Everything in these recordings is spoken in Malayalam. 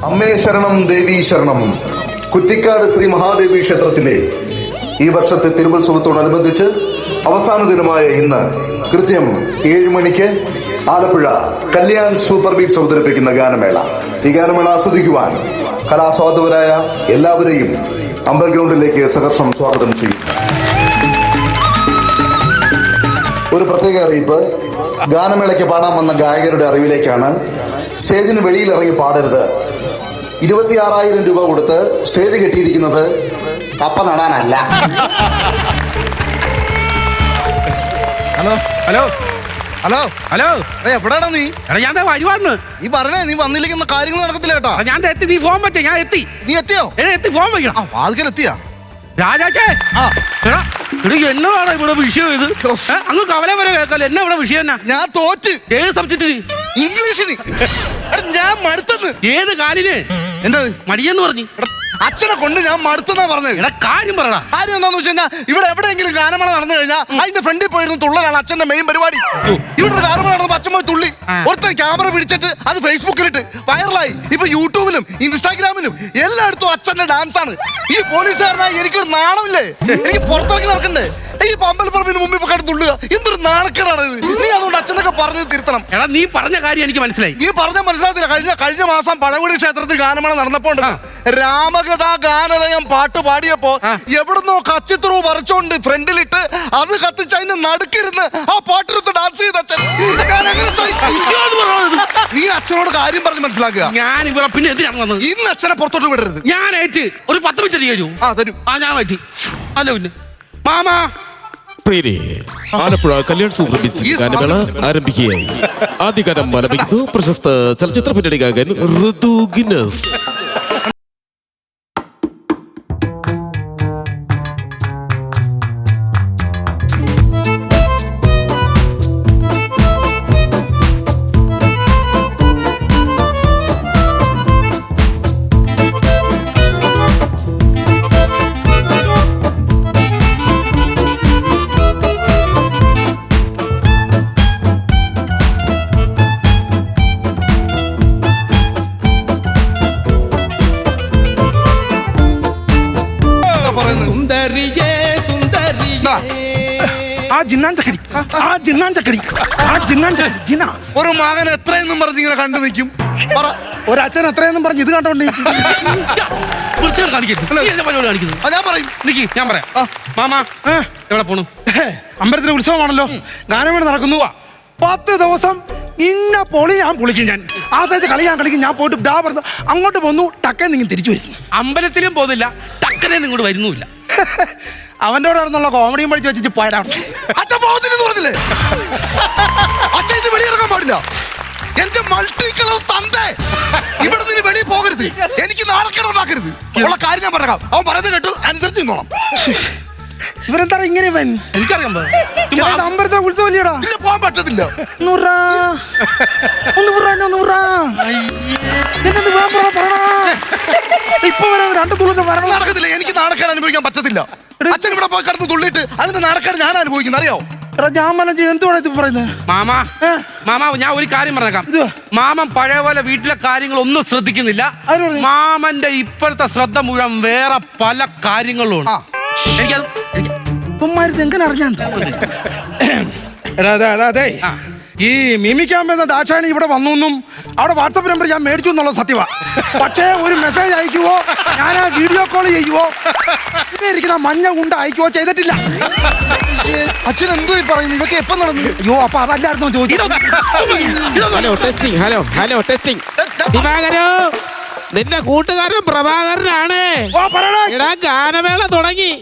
അമ്മേ ശരണം ദേവീ ശരണം. കുറ്റിക്കാട് ശ്രീ മഹാദേവി ക്ഷേത്രത്തിലെ ഈ വർഷത്തെ തിരുവുത്സവത്തോടനുബന്ധിച്ച് അവസാന ദിനമായ ഇന്ന് കൃത്യം 7 മണിക്ക് ആലപ്പുഴ കല്യാൺ സൂപ്പർ ബീറ്റ്സ് അവതരിപ്പിക്കുന്ന ഗാനമേള. ഈ ഗാനമേള ആസ്വദിക്കുവാൻ കലാസ്വാദകരായ എല്ലാവരെയും അമ്പർ ഗ്രൗണ്ടിലേക്ക് സഹർഷം സ്വാഗതം ചെയ്യും. ഒരു പ്രത്യേക അറിയിപ്പ്, ഗാനമേളയ്ക്ക് പാടാൻ വന്ന ഗായകരുടെ അറിവിലേക്കാണ്. സ്റ്റേജിന് വെളിയിൽ ഇറങ്ങി പാടരുത്. 26,000 രൂപ കൊടുത്ത് സ്റ്റേജ് കെട്ടിയിരിക്കുന്നത് കപ്പ നടാനല്ല. ഹലോ ഹലോ ഹലോ ഹലോ, എവിടെയാടാ നീ? ഞാൻ വരുവാന്ന്. ഈ പറഞ്ഞേ, നീ വന്നില്ലെങ്കിൽ കാര്യങ്ങൾ നടക്കത്തില്ല കേട്ടോ. ഞാൻ എത്തി, നീ ഫോൺ വെച്ചേ. ഞാൻ എത്തി. നീ എത്തിയോ? എത്തി, ഫോൺ വയ്ക്കണം. വാതിക്കൽ എത്തിയാ? രാജാച്ചേ, എന്നതാണ് ഇവിടെ വിഷയം? ഇത് അങ്ങ് കവല വരെ കേൾക്കാല്ലോ. എന്നാ ഇവിടെ വിഷയം? എന്നാ ഞാൻ തോറ്റ്. ഏത് സബ്ജക്റ്റിന്? ഇംഗ്ലീഷിന്. ഞാൻ മടുത്തത്. ഏത് കാലിന്? എന്താ മടിയെന്ന് പറഞ്ഞു? അച്ഛനെ കൊണ്ട് ഞാൻ മടുത്തെന്നാ പറഞ്ഞത്. എടാ കാര്യം പറടാ. കാര്യം എന്താന്ന് വെച്ച് കഴിഞ്ഞാൽ, ഇവിടെ എവിടെയെങ്കിലും ഗാനമേള നടന്നു കഴിഞ്ഞാൽ അതിന്റെ ഫ്രണ്ടിൽ പോയിരുന്നു തുള്ളലാണ് അച്ഛന്റെ മെയിൻ പരിപാടി. ഇവിടെ ഒരു ഗാനമേള നടന്നപ്പോ അച്ഛൻ പോയി തുള്ളി. ഒരുത്തൻ ക്യാമറ പിടിച്ചിട്ട് അത് ഫേസ്ബുക്കിലിട്ട് വൈറലായി. ഇപ്പൊ യൂട്യൂബിലും ഇൻസ്റ്റാഗ്രാമിലും എല്ലായിടത്തും അച്ഛന്റെ ഡാൻസ് ആണ്. ഈ പോലീസുകാരനായി എനിക്കൊരു നാണമില്ലേ? എനിക്ക് പുറത്തിറങ്ങി നടക്കണ്ടേ? ഈ പമ്പലപ്പുറമ്പിന് മുമ്പിൽ പോയി തുള്ളുക എന്തൊരു നാണക്കേടാണ് ഇത്. നീ അതുകൊണ്ട് അച്ഛനൊക്കെ പറഞ്ഞത് തിരുത്തണം. എടാ, നീ പറഞ്ഞ കാര്യം എനിക്ക് മനസ്സിലായി. നീ പറഞ്ഞ മനസ്സിലാകത്തില്ല. കഴിഞ്ഞ മാസം പഴകുടി ക്ഷേത്രത്തിൽ ഗാനമേള നടന്നപ്പോ രാമകഥാ ഗാനലയം പാട്ട് പാടിയപ്പോ എവിടുന്നോ കച്ചിത്രു പറിച്ചോണ്ട് ഫ്രണ്ടിലിട്ട് അത് കത്തിച്ച് അതിന്റെ നടുക്കിരുന്ന് ആ പാട്ടിരുന്ന് ഡാൻസ് ചെയ്ത അച്ഛൻ. നീ അച്ഛനോട് കാര്യം പറഞ്ഞ് മനസ്സിലാക്കുക. ഞാൻ ഇവിടെ പിന്നെ എന്തിനാണ് വന്നത്? ഇന്ന് അച്ഛനെ പുറത്തോട്ട് വിടരുത്. ഞാൻ ഏറ്റ് ഒരു 10 മിനിറ്റ് കഴിച്ചു. തരും. ഞാൻ ഏറ്റ്. അല്ല പിന്നെ മാമാ ആലപ്പുഴ കല്യാൺ സൂപ്പർ ബീറ്റ്സ് ഗാനമേള ആരംഭിക്കുകയായി. ആദ്യഗാനം ആലപിക്കുന്നു പ്രശസ്ത ചലച്ചിത്ര പിന്നണി ഗായകൻ ഋതു ഗിന്നസ്. ഒരു മകൻ എത്രയെന്നും പറഞ്ഞ് ഇങ്ങനെ കണ്ടു നിൽക്കും. ഒരച്ഛൻ എത്രയെന്നും പറഞ്ഞ് ഇത് കണ്ടോണ്ട് ഞാൻ പറയും. ഞാൻ പറയാം. മാമാ എവിടെ പോണു? അമ്പലത്തിലെ ഉത്സവമാണല്ലോ, ഗാനമേള നടക്കുന്നു. 10 ദിവസം ഇന്ന പൊളി ഞാൻ പൊളിക്കും. ഞാൻ ആ സൈഡ് കളി ഞാൻ കളിക്കും. ഞാൻ പോയിട്ട് ഡാ പറഞ്ഞു അങ്ങോട്ട് പോന്നു, ടക്കേ നിങ്ങൾ തിരിച്ചു വരും. അമ്പലത്തിലും പോകുന്നില്ല, ടക്കനെ ഇങ്ങോട്ട് വരുന്നുമില്ല. അവന്റെ കൂടെ നടന്നുള്ള കോമഡിയും പഠിച്ച് വെച്ചിട്ട് പോയതാണ്. അച്ഛൻ പോകുന്നില്ലെന്ന് പറഞ്ഞില്ലേ? അച്ഛൻ ഇത് വെളിയിറങ്ങാൻ പാടില്ല. എന്റെ മൾട്ടി കളർ തന്തേ, ഇവിടെ നിന്ന് വെളിയിൽ പോകരുത്. എനിക്ക് നാണക്കേട് ഉണ്ടാക്കരുത്. ഉള്ള കാര്യം ഞാൻ പറയാം. അവൻ പറയുന്നത് കേട്ടു അനുസരിച്ച് നിന്നോളാം. ഇവരെന്താ ഇങ്ങനെ? എനിക്കറിയാം. അമ്പലത്തിലെ ഉത്സവം ഇല്ലടാ. ഇല്ല, പോകാൻ പറ്റത്തില്ല. ഇപ്പൊ 2 തുള്ളിന്റെ വരണം നടക്കത്തില്ല. എനിക്ക് നാണക്കേട് അനുഭവിക്കാൻ പറ്റത്തില്ല. അച്ഛൻ ഇവിടെ പോയി കിടന്ന് തുള്ളിയിട്ട് അതിന്റെ നാണക്കേട് ഞാൻ അനുഭവിക്കുന്നു, അറിയോ? ഞാൻ എന്തുവാ ഇത് പറയുന്നത്? മാമാ ഞാൻ ഒരു കാര്യം പറഞ്ഞേക്കാം. മാമൻ പഴയ പോലെ വീട്ടിലെ കാര്യങ്ങൾ ഒന്നും ശ്രദ്ധിക്കുന്നില്ല. മാമന്റെ ഇപ്പോഴത്തെ ശ്രദ്ധ മുഴുവൻ വേറെ പല കാര്യങ്ങളിലും. എങ്ങനെ അറിഞ്ഞാൽ ഈ മിമിക്കാമ്പെന്ന ദാക്ഷായണി ഇവിടെ വന്നു, അവിടെ വാട്സപ്പ് നമ്പർ ഞാൻ മേടിച്ചു എന്നുള്ളത് സത്യമാ. പക്ഷേ ഒരു മെസ്സേജ് അയക്കുവോ, ഞാൻ ആ വീഡിയോ കോൾ ചെയ്യുവോ, ഇരിക്കുന്ന മഞ്ഞ ഉണ്ട അയക്കുവോ ചെയ്തിട്ടില്ല. അച്ഛൻ എന്തോ ഈ പറയുന്നു? ഇതൊക്കെ എപ്പം നടന്നു? അയ്യോ, അപ്പൊ അതല്ലായിരുന്നു ചോദിച്ചത്. Hello testing. Hello testing. ദിവാകരോ, നിന്റെ കൂട്ടുകാരൻ പ്രഭാകരനാണ്. എടാ, ഗാനമേള തുടങ്ങി.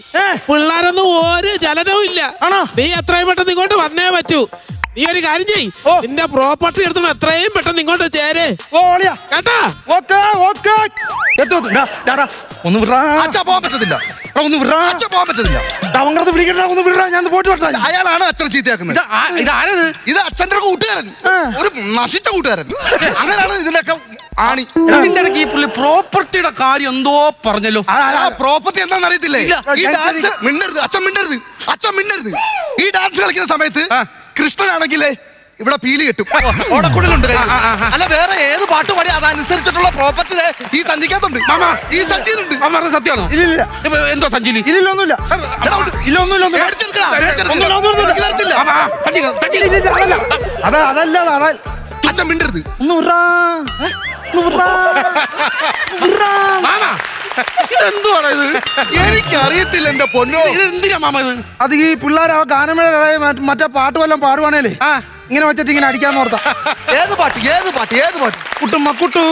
പിള്ളേരൊന്നും ഒരു ചലനവും ഇല്ല. നീ എത്രയും പെട്ടെന്ന് ഇങ്ങോട്ട് വന്നേ പറ്റൂ. നീ ഒരു കാര്യം ചെയ്, നിന്റെ പ്രോപ്പർട്ടി എടുത്തോണ്ട് എത്രയും പെട്ടെന്ന് ഇങ്ങോട്ട് ചേര് കേട്ടാ. ഒന്ന് പോകാൻ പറ്റത്തില്ല. ഞാൻ പോയിട്ട് വരട്ടെ. അയാളാണ് അച്ഛൻ ചീത്തയാക്കുന്നത്. ഇത് അച്ഛന്റെ കൂട്ടുകാരൻ, ഒരു നശിച്ച കൂട്ടുകാരൻ. അങ്ങനെയാണ് ഇതിന്റെയൊക്കെ ആണി. പ്രോപ്പർട്ടിയുടെ കാര്യം എന്തോ പറഞ്ഞല്ലോ. പ്രോപ്പർട്ടി എന്താണെന്ന് അറിയത്തില്ലേ? ഈ ഡാൻസ് മിണ്ടരുത്, അച്ഛൻ മിണ്ടരുത്. ഈ ഡാൻസ് കളിക്കുന്ന സമയത്ത് കൃഷ്ണനാണെങ്കിലേ ഇവിടെ പീലി കിട്ടും ഓടക്കുള്ളിലുണ്ട് കയ്യിൽ. അല്ല വേറെ ഏത് പാട്ട് പാടി അതനുസരിച്ചിട്ടുള്ള പ്രോപ്പർട്ടി ഈ സഞ്ചിക്കകത്തുണ്ട്. മാമാ. ഈ സഞ്ചിയിലുണ്ട്. മാമ പറഞ്ഞത് സത്യമാണോ? ഇല്ലില്ല ഇപ്പൊ എന്തോ സഞ്ചിയില്? ഇല്ലില്ല ഒന്നുമില്ല എടാ, ഉണ്ട്. ഇല്ല ഒന്നുമില്ല ഒന്നുമില്ല മേടിച്ചെടുക്കടാ, മേടിച്ചെടുക്ക്. ഒന്നുമില്ല, ഒന്നുമില്ല. എനിക്ക് തരത്തില്ല. മാമാ, സഞ്ചിയില്, സഞ്ചിയില്. ഇല്ല, ഇല്ല, അതല്ല അതല്ല അതാ അച്ഛൻ മിണ്ടരുത്. ഒന്ന് വിട്രാ. ഒന്ന് വിട്രാ. വിട്രാ. മാമാ, ഇതെന്തുവാണ് ഇത്? എനിക്കറിയത്തില്ല എന്റെ പൊന്നോ. ഇത് എന്തിനാ മാമ ഇത്? അത് ഈ പിള്ളേർ ആ ഗാനമേള മറ്റേ പാട്ട് വല്ലതും പാടുവാണേലേ ആ. ഇങ്ങനെ വെച്ചിട്ട് ഇങ്ങനെ അടിക്കാന്ന് ഓർത്താ. ഏത് പാട്ട് ഏത് പാട്ട് ഏത് പാട്ട്? കുട്ടുമ്മക്കുട്ടു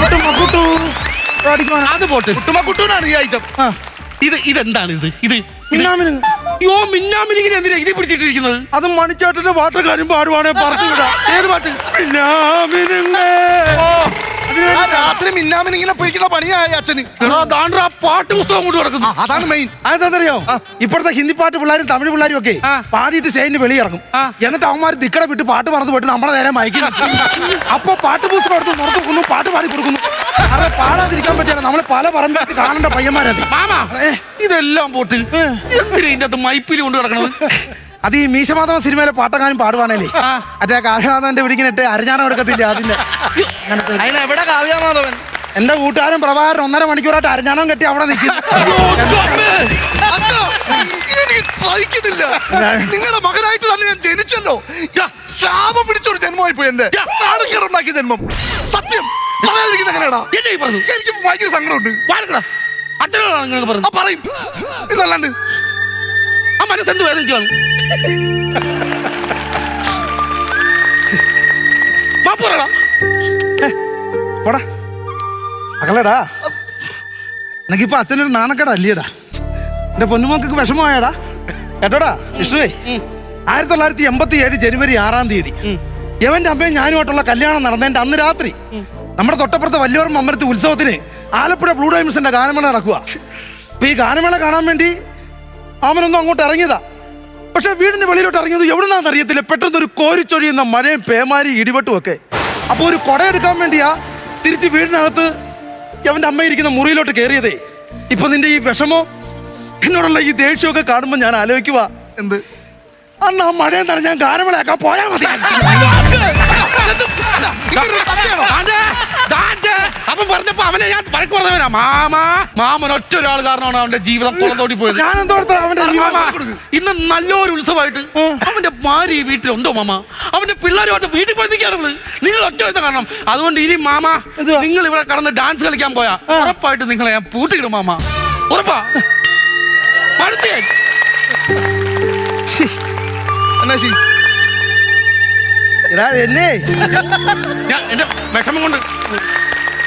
കുട്ടുമ്മക്കുട്ടു അടിക്കുവാണ്. അത് പോട്ട്. കുട്ടുമക്കുട്ടൂനാണ് ഈ ഐറ്റം. ആ ഇതെന്താണ് ഇത്? ഇത് മിന്നാമിനുങ്ങ്. യോ മിന്നാമിനിങ്ങനെ എന്തിനാ ഇത് പിടിച്ചിട്ടിരിക്കുന്നത്? അത് മണിച്ചേട്ടന്റെ പാട്ടുകാരും പാടുവാണേ പറഞ്ഞു വിടാ. ഏത് പാട്ട്? മിന്നാമിനുങ്ങ്. ആ രാത്രി മിന്നാമിനിങ്ങനെ പിടിക്കുന്ന പണിയായി അച്ഛന്. എടാ, ദാണ്ട്രാ പാട്ട് പുസ്തകം കൊണ്ട് കിടക്കുന്നു. അതാണ് മെയിൻ. അതെന്തറിയോ ഇപ്പോഴത്തെ ഹിന്ദി പാട്ട് പിള്ളേരും തമിഴ് പിള്ളേരും ഒക്കെ ആ. പാടിയിട്ട് സ്റ്റേജിന് വെളിയിറങ്ങും. ആ. എന്നിട്ട് അവന്മാർ ദിക്കട വിട്ട് പാട്ട് മറന്നു പോയിട്ട് നമ്മളെ നേരെ മയക്കി അപ്പൊ പാട്ട് പുസ്തകം എടുത്ത് പുറത്ത് വെക്കുന്നു, പാട്ട് പാടി കൊടുക്കുന്നു. അത് പാടാതിരിക്കാൻ പറ്റില്ല. നമ്മള് പല പറമ്പിൽ കാണേണ്ട പയ്യന്മാരത്. മാമാ, ഇതെല്ലാം പോട്ട് എന്തിനാ ഇതിന്റെ അകത്ത് മൈപ്പിൽ കൊണ്ട് കിടക്കണത്? അത് ഈ മീശമാധവൻ സിനിമയിലെ പാട്ടക്കാരും പാടുവാണേലേ ആ. മറ്റേ കാവ്യമാധവന്റെ പിടിക്കിനിട്ട് അരഞ്ഞാണം എടുക്കത്തില്ല അതിന്റെ അങ്ങനത്തെ. അതിനെവിടെ കാവ്യമാധവൻ? എന്റെ കൂട്ടുകാരൻ പ്രഭാകരൻ 1.5 മണിക്കൂറായിട്ട് അരഞ്ഞാണം കെട്ടി അവിടെ നിൽക്കും. അച്ഛാ, എനിക്ക് സഹിക്കുന്നില്ല. നിങ്ങളുടെ മകനായിട്ട് തന്നെ ഞാൻ ജനിച്ചല്ലോ. ശാപം പിടിച്ചൊരു ജന്മമായി പോയി എന്റെ. നാണക്കേടുണ്ടാക്കിയ ജന്മം. സത്യം പറയാതിരിക്കുന്ന എങ്ങനെയാടാ? എന്നെ ഈ പറഞ്ഞു എനിക്ക് ഭയങ്കര സങ്കടമുണ്ട്. വാരക്കടാ, അച്ഛനോടാണ് നിങ്ങൾക്ക് പറഞ്ഞു. ആ പറയും ഇതല്ലാണ്ട് ആ മനസ്സെന്ത് വേദനിച്ചു കാണും. മാപ്പ് പറയടാ. പോടാ മകളെടാ, എനിക്കിപ്പോ അച്ഛനൊരു നാണക്കേടാ അല്ലേടാ. എന്റെ പൊന്നുമോക്ക് വിഷമമായടാ കേട്ടോടാ. വിഷ്ണുവേ 1987 ജനുവരി 6-ാം തീയതി യവന്റെ അമ്മയും ഞാനുമായിട്ടുള്ള കല്യാണം നടന്നതിന്റെ അന്ന് രാത്രി നമ്മുടെ തൊട്ടപ്പുറത്തെ വല്യോർമ്മ അമ്പലത്തി ഉത്സവത്തിന് ആലപ്പുഴ ബ്ലൂ ഡയമണ്ട്സിന്റെ ഗാനമേള നടക്കുക. അപ്പൊ ഈ ഗാനമേള കാണാൻ വേണ്ടി അവനൊന്നും അങ്ങോട്ട് ഇറങ്ങിയതാ. പക്ഷെ വീടിന് വെളിയിലോട്ട് ഇറങ്ങിയത് എവിടുന്നാന്ന് അറിയത്തില്ല. പെട്ടെന്ന് ഒരു കോരിച്ചൊഴിയുന്ന മഴയും പേമാരി ഇടിവെട്ടും ഒക്കെ. അപ്പൊ ഒരു കൊട എടുക്കാൻ വേണ്ടിയാ തിരിച്ച് വീടിനകത്ത് അവന്റെ അമ്മ ഇരിക്കുന്ന മുറിയിലോട്ട് കയറിയതേ. ഇപ്പൊ നിന്റെ ഈ വിഷമോ എന്നോടുള്ള ഈ ദേഷ്യമൊക്കെ കാണുമ്പോ ഞാൻ ആലോചിക്കുക, എന്ത് അന്ന് ആ മഴയും തന്നെ ഞാൻ ഗാനമേളയാക്കാൻ പോയാ മതി. അവൻ പറഞ്ഞപ്പോ അവനെ ഞാൻ വഴക്ക് പറഞ്ഞവനാ. മാമൻ ഒറ്റ ഒരാൾ കാരണമാണ് അവന്റെ ജീവിതം പുറത്തോട്ടി പോയത്. ഞാൻ എന്തോർത്താ അവന്റെ മാമാ, ഇന്ന് നല്ലൊരു ഉത്സവമായിട്ട് അവന്റെ ഭാര്യ വീട്ടിലുണ്ടോ മാമ? അവന്റെ പിള്ളേരുമായിട്ട് വീട്ടിൽ പോയി നിൽക്കാറുള്ളത് നിങ്ങൾ ഒറ്റ കാരണം. അതുകൊണ്ട് ഇനി മാമ നിങ്ങൾ ഇവിടെ കടന്ന് ഡാൻസ് കളിക്കാൻ പോയാ ഉറപ്പായിട്ട് നിങ്ങളെ ഞാൻ പൂട്ടിയിടും മാമ. ഉറപ്പാ മടുത്തേ. എന്നാ ശരി എടാ എന്നെ ഞാൻ എന്റെ വിഷമം കൊണ്ട്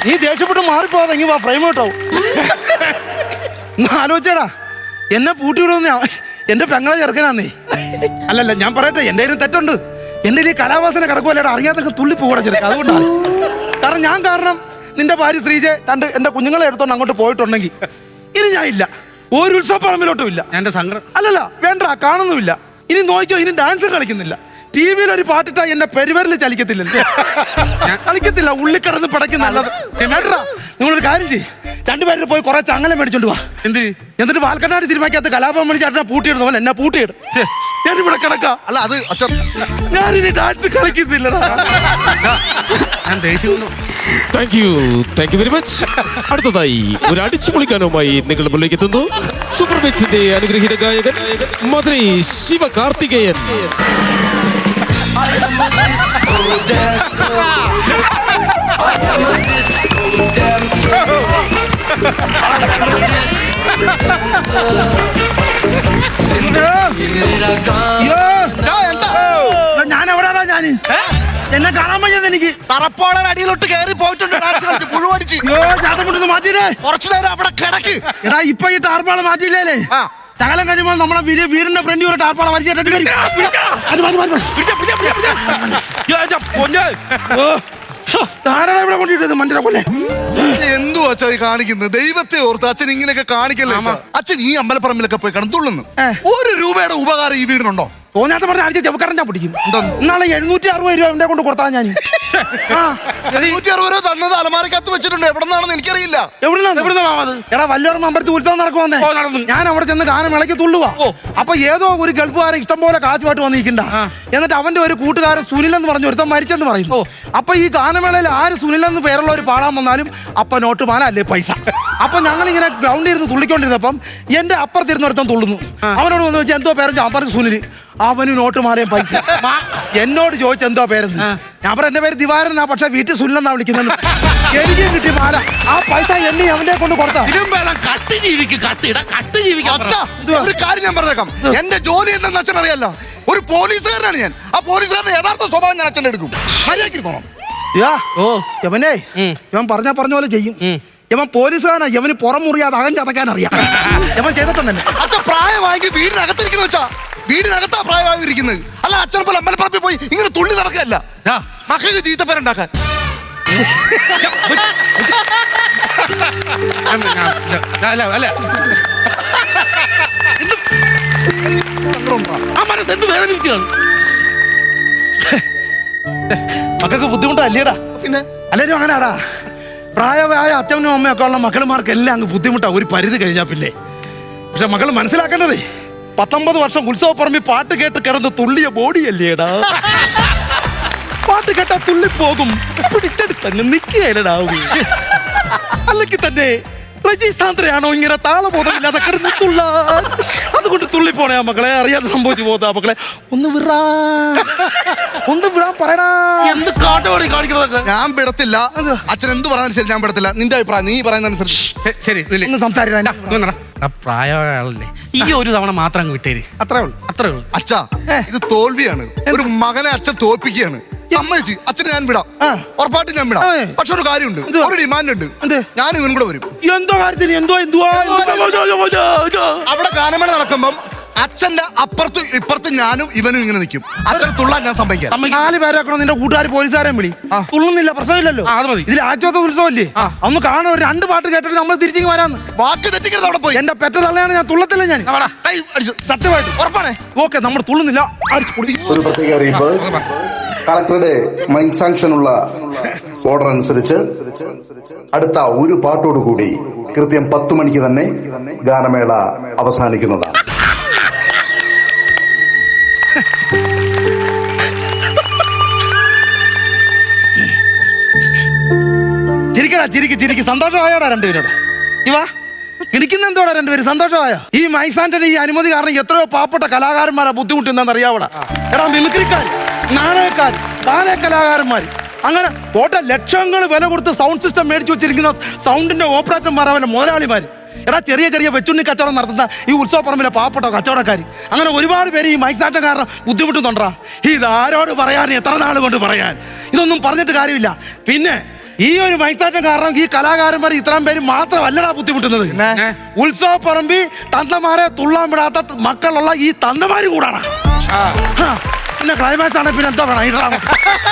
നീ ദേഷ്യപ്പെട്ട് മാറിപ്പോവാതെ ഇങ്ങ് വാ, ഫ്രെയിം ഔട്ടാവും. ആലോചിച്ചേടാ എന്നെ പൂട്ടിവിടുന്ന എന്റെ പെങ്ങളെ ചെറുക്കനാന്നേ. അല്ലല്ല ഞാൻ പറയട്ടെ, എന്റെ കയ്യിൽ തെറ്റുണ്ട്. എന്റെ ഈ കലാവാസന കിടക്കുമല്ലേടാ, അറിയാതെ തുള്ളി പോകൂടെ ചെറുക്ക. അതുകൊണ്ടാണ്. കാരണം ഞാൻ കാരണം നിന്റെ ഭാര്യ ശ്രീജെ എന്റെ കുഞ്ഞുങ്ങളെ എടുത്തോണ്ട് അങ്ങോട്ട് പോയിട്ടുണ്ടെങ്കിൽ ഇനി ഞാൻ ഇല്ല, ഒരു ഉത്സവ പറമ്പിലോട്ടും ഇല്ല. എന്റെ സങ്കടം. അല്ലല്ല വേണ്ട, കാണുന്നുമില്ല. ഇനി നോക്കിയോ, ഇനി ഡാൻസ് കളിക്കുന്നില്ല. ടി വിയിൽ ഒരു പാട്ടിട്ടാ എന്റെ പെരുവരിൽ ചലിക്കത്തില്ലല്ലോ. കളിക്കത്തില്ല, ഉള്ളിക്കിടന്ന് പടയ്ക്കുന്നല്ലത്. നിങ്ങളൊരു കാര്യം ചെയ്യ്, രണ്ടുപേരും പോയി കുറെ ചങ്ങല മേടിച്ചോണ്ട് വാ. എന്തിന്? എന്നിട്ട് വാൽക്കണ്ണാടി സിനിമയ്ക്കകത്ത് കലാപം ചേട്ടനെ പൂട്ടിയിടുന്ന പോലെ എന്നെ പൂട്ടിയിടും. ഞാനിവിടെ കിടക്കാം. അല്ല അത് അച്ഛൻ ഞാനിനി ഡാൻസ് കളിക്കുന്നില്ലടാ. ഞാൻ ദേഷ്യം താങ്ക് യു വെരി മച്ച്. അടുത്തതായി ഒരു അടിച്ചു പൊളിക്കാനുമായി നിങ്ങളുടെ മുന്നിലേക്ക് എത്തുന്നു സൂപ്പർ ബിറ്റ്സിന്റെ അനുഗ്രഹീത ഗായകൻ മധുരൈ ശിവകാർത്തികേയൻ. ഞാൻ എവിടെയാണോ ഞാന് എന്നെ കാണാൻ പറ്റിയത് എനിക്ക് തറപ്പോളൻ അടിയിലോട്ട് കയറി പോയിട്ടുണ്ട്. ഡാൻസ് കളിച്ച് പുഴുവടിച്ച് ജാതം കൊണ്ടൊന്ന് മാറ്റിയിടേ. കുറച്ചു നേരം അവിടെ കിടക്ക്. എടാ ഇപ്പൊ ഈ ടാർപ്പാള മാറ്റിയില്ലേ, ആ. ശകലം കഴിയുമ്പോൾ നമ്മളെ വീടിന്റെ ഫ്രണ്ട് ഒരു ടാർപ്പാള വലിച്ചിട്ട് വരും. അത് മാറ്റി മാറ്റി ധാരാളം ഇവിടെ കൊണ്ടിട്ടത് മണ്ടര പോലെ. എന്തു അച്ഛാ ഈ കാണിക്കുന്നത്? ദൈവത്തെ ഓർത്ത് അച്ഛൻ ഇങ്ങനെയൊക്കെ കാണിക്കല്ലേ അച്ഛാ? അച്ഛൻ ഈ അമ്പലപ്പറമ്പിലൊക്കെ പോയി കിടന്നുള്ളുന്നു. 1 രൂപയുടെ ഉപകാരം ഈ വീടിനുണ്ടോ? തോന്നാത്ത പറഞ്ഞ ആഴ്ച ചെവക്കാരൻ ഞാൻ പിടിക്കും. ഇന്നാളെ 760 രൂപ എന്റെ കൊണ്ട് കൊടുത്താൽ ഞാൻ ആ 160 രൂപ തന്നത് അലമാരക്കകത്ത് വെച്ചിട്ടുണ്ട്. എവിടെ നിന്നാണെന്ന് എനിക്കറിയില്ല. എവിടുന്നാ മാമ അത്? എടാ വല്ലോറും അമ്പലത്തിൽ ഉത്സവം നടക്കുവന്നേ. ഓ, നടന്നു. ഞാൻ അവിടെ ചെന്ന് ഗാനം ഇളക്കി തുള്ളുവാ. അപ്പൊ ഏതോ ഒരു ഗൾഫുകാരൻ ഇഷ്ടം പോലെ കാശുമായിട്ട് വന്നിരിക്കണ്ട. എന്നിട്ട് അവന്റെ ഒരു കൂട്ടുകാരൻ സുനിൽ എന്ന് പറഞ്ഞു ഒരുത്തൻ മരിച്ചെന്ന് പറയുന്നു. അപ്പൊ ഈ ഗാനമേളയിൽ ആര് സുനിൽ എന്ന് പേരുള്ള ഒരു പാടാൻ വന്നാലും അപ്പൊ നോട്ട് മാല അല്ലേ പൈസ. അപ്പൊ ഞങ്ങളിങ്ങനെ ഗ്രൗണ്ടിൽ ഇരുന്ന് തുള്ളിക്കൊണ്ടിരുന്നപ്പം എന്റെ അപ്പുറത്തിരുന്ന് ഒരുത്തൻ തുള്ളുന്നു. അവനോട് വന്ന് വെച്ചാൽ എന്തോ പേരെന്ന് ഞാൻ പറഞ്ഞു സുനിൽ. അവന് നോട്ട് മാലയും പൈസ. എന്നോട് ചോദിച്ച എന്തോ പേരെന്ന്. ഞാൻ പറഞ്ഞു എന്റെ പേര് ദിവാരനാ, പക്ഷെ വീട്ടിൽ സുനിലെന്നാ വിളിക്കുന്നത്. എനിക്ക് കിട്ടി മാല. ആ പൈസ എന്നെ അവന്റെ കൊണ്ട് കൊടുത്താ. അച്ഛാ, ഒരു കാര്യം ഞാൻ പറഞ്ഞേക്കാം. എന്റെ ജോലി എന്താണെന്ന് അച്ഛൻ അറിയാലോ. ഒരു പോലീസുകാരനാണ് ഞാൻ. ആ പോലീസുകാരന്റെ യഥാർത്ഥ സ്വഭാവം ഞാൻ അച്ഛൻ്റെ എടുക്കും. മര്യാദയ്ക്ക് പോണം. യവനെ ഇവൻ പറഞ്ഞ പോലെ ചെയ്യും. ഇവൻ പോലീസുകാരനാ. ഇവന് പുറം മുറിയാതെ അകം ചതക്കാൻ അറിയാം. ഇവൻ ചെയ്തിട്ടുണ്ടല്ലേ. അച്ഛൻ പ്രായമായെങ്കിൽ വീടിനകത്തിരിക്കുന്ന വെച്ചാ വീടിനകത്താ പ്രായമായിരിക്കുന്നത്. അല്ല അച്ഛനെ പോലെ അമ്പലപ്പറമ്പിൽ പോയി ഇങ്ങനെ തുള്ളി നടക്കുകയല്ല. മക്കൾക്ക് ചീത്തപ്പേരുണ്ടാക്കാൻ. മക്കൾക്ക് ബുദ്ധിമുട്ടല്ലേടാ. പിന്നെ അല്ലേലും അങ്ങനാടാ. പ്രായമായ അച്ഛനും അമ്മയൊക്കെ ഉള്ള മക്കളുമാർക്ക് എല്ലാം അങ്ങ് ബുദ്ധിമുട്ടാ ഒരു പരിധി കഴിഞ്ഞാ പിന്നെ. പക്ഷെ മക്കൾ മനസ്സിലാക്കേണ്ടതേ 19 വർഷം ഉത്സവപ്പറമ്പിൽ പാട്ട് കേട്ട് കിടന്ന് തുള്ളിയ ബോഡിയല്ലേടാ. പാട്ട് കേട്ടാ തുള്ളിപ്പോകും. പിടിച്ചെടുത്തങ്ങ് നിൽക്കുകയല്ലടാവും. അല്ലെങ്കിൽ തന്നെ രജിസാന്ദ്രയാണോ ഇങ്ങനെ താളബോധമില്ലാതെ കിടന്ന് തുള്ള. അതുകൊണ്ട് തുള്ളിപ്പോണേ ആ മക്കളെ. അറിയാതെ സംഭവിച്ചു പോകുന്ന ആ മക്കളെ. ഒന്ന് വിടാൻ പറയടാ. എന്ത് കാട്ടുപടി കാണിക്കുന്നതൊക്കെ. ഞാൻ വിടത്തില്ല. അച്ഛൻ എന്ത് പറഞ്ഞാലും ശരി ഞാൻ വിടത്തില്ല. നിന്റെ അഭിപ്രായം നീ പറയുന്നതനുസരിച്ച്. ശരി ഒന്ന് സംസാരിക്കാൻ പ്രായമായ ആളല്ലേ. ഈ ഒരു തവണ മാത്രം അങ്ങ് വിട്ടേര്. അത്രേ ഉള്ളൂ. അത്രേ ഉള്ളൂ. അച്ഛാ, ഇത് തോൽവിയാണ്. ഒരു മകനെ അച്ഛൻ തോൽപ്പിക്കുകയാണ്. സമ്മതിച്ച് അച്ഛനെ ഞാൻ വിടാം. ഉറപ്പായിട്ടും ഞാൻ വിടാം. പക്ഷെ ഒരു കാര്യമുണ്ട്, ഒരു ഡിമാൻഡ് ഉണ്ട്. ഞാനും ഇവനും കൂടെ വരും. എന്തോ കാര്യത്തിന് അവിടെ ഗാനമേള നടക്കുമ്പം അച്ഛന്റെ അപ്പുറത്തും ഇപ്പുറത്തും ഞാനും ഇവനും ഇങ്ങനെ നിൽക്കും. അച്ഛൻ തുള്ളാൻ ഞാൻ സമ്മതിക്കാം. 4 പേരാക്കണം. നിന്റെ കൂട്ടുകാർ പോലീസുകാരെ വിളി. തുള്ളുന്നില്ല, പ്രശ്നമില്ലല്ലോ. ഇതിൽ ആഴ്ചത്തെ ഉത്സവല്ലേ. ഒന്ന് കാണാൻ ഒരു 2 പാട്ട് കേട്ടിട്ട് നമ്മൾ തിരിച്ചു വരാന്ന്. വാക്ക് തെറ്റിക്കരുത്. അവിടെ പോയി എന്റെ പെറ്റ തള്ളയാണ് ഞാൻ. തുള്ളത്തില്ല ഞാൻ. കൈ അടിച്ചു. സത്യമായിട്ട് ഉറപ്പാണേ. ഓക്കെ, നമ്മൾ തുള്ളുന്നില്ല. ഒരു പ്രത്യേക അറിയിപ്പ്. കളക്ടറുടെ മൈക്ക് സാങ്ഷൻ ഉള്ള ഓർഡർ അനുസരിച്ച് അടുത്ത ഒരു പാട്ടോടുകൂടി കൃത്യം 10 മണിക്ക് തന്നെ ഗാനമേള അവസാനിക്കുന്നതാണ്. ചിരിക്ക് സന്തോഷമായോടാ രണ്ടുപേരോട്. ഇവാ ഇടിക്കുന്ന എന്തോടാ രണ്ടുപേരും സന്തോഷമായ. ഈ മൈസാന്റെ ഈ അനുമതി കാരണം എത്രയോ പാവപ്പെട്ട കലാകാരന്മാരാ ബുദ്ധിമുട്ടുണ്ടെന്ന് അറിയാവൂടാ. എടാ മിമിക്രിക്കാർ, നാടകക്കാർ, ബാലെ കലാകാരന്മാർ, അങ്ങനെ ലക്ഷങ്ങൾ വില കൊടുത്ത് സൗണ്ട് സിസ്റ്റം മേടിച്ചു വെച്ചിരിക്കുന്ന സൗണ്ടിന്റെ ഓപ്പറേറ്റർമാർ, അവന്റെ മുതലാളിമാർ. എടാ ചെറിയ വെച്ചുണ്ണി കച്ചവടം നടത്തുന്ന ഈ ഉത്സവപ്പറമ്പിലെ പാവപ്പെട്ട കച്ചവടക്കാർ, അങ്ങനെ ഒരുപാട് പേര് ഈ മൈസാറ്റം കാരണം ബുദ്ധിമുട്ടുന്നുണ്ടാ. ഇതാരോട് പറയാൻ, എത്ര നാൾ കൊണ്ട് പറയാൻ? ഇതൊന്നും പറഞ്ഞിട്ട് കാര്യമില്ല. പിന്നെ ഈ ഒരു മൈസാറ്റം കാരണം ഈ കലാകാരന്മാർ ഇത്രയും പേര് മാത്രമല്ലടാ ബുദ്ധിമുട്ടുന്നത്. ഉത്സവപ്പറമ്പിൽ തന്തമാരെ തുള്ളാൻ വിടാത്ത മക്കളുള്ള ഈ തന്തമാര് കൂടാണ്. പിന്നെ ക്ലൈമാക്സ് ആണ്. പിന്നെ എന്താ വേണം?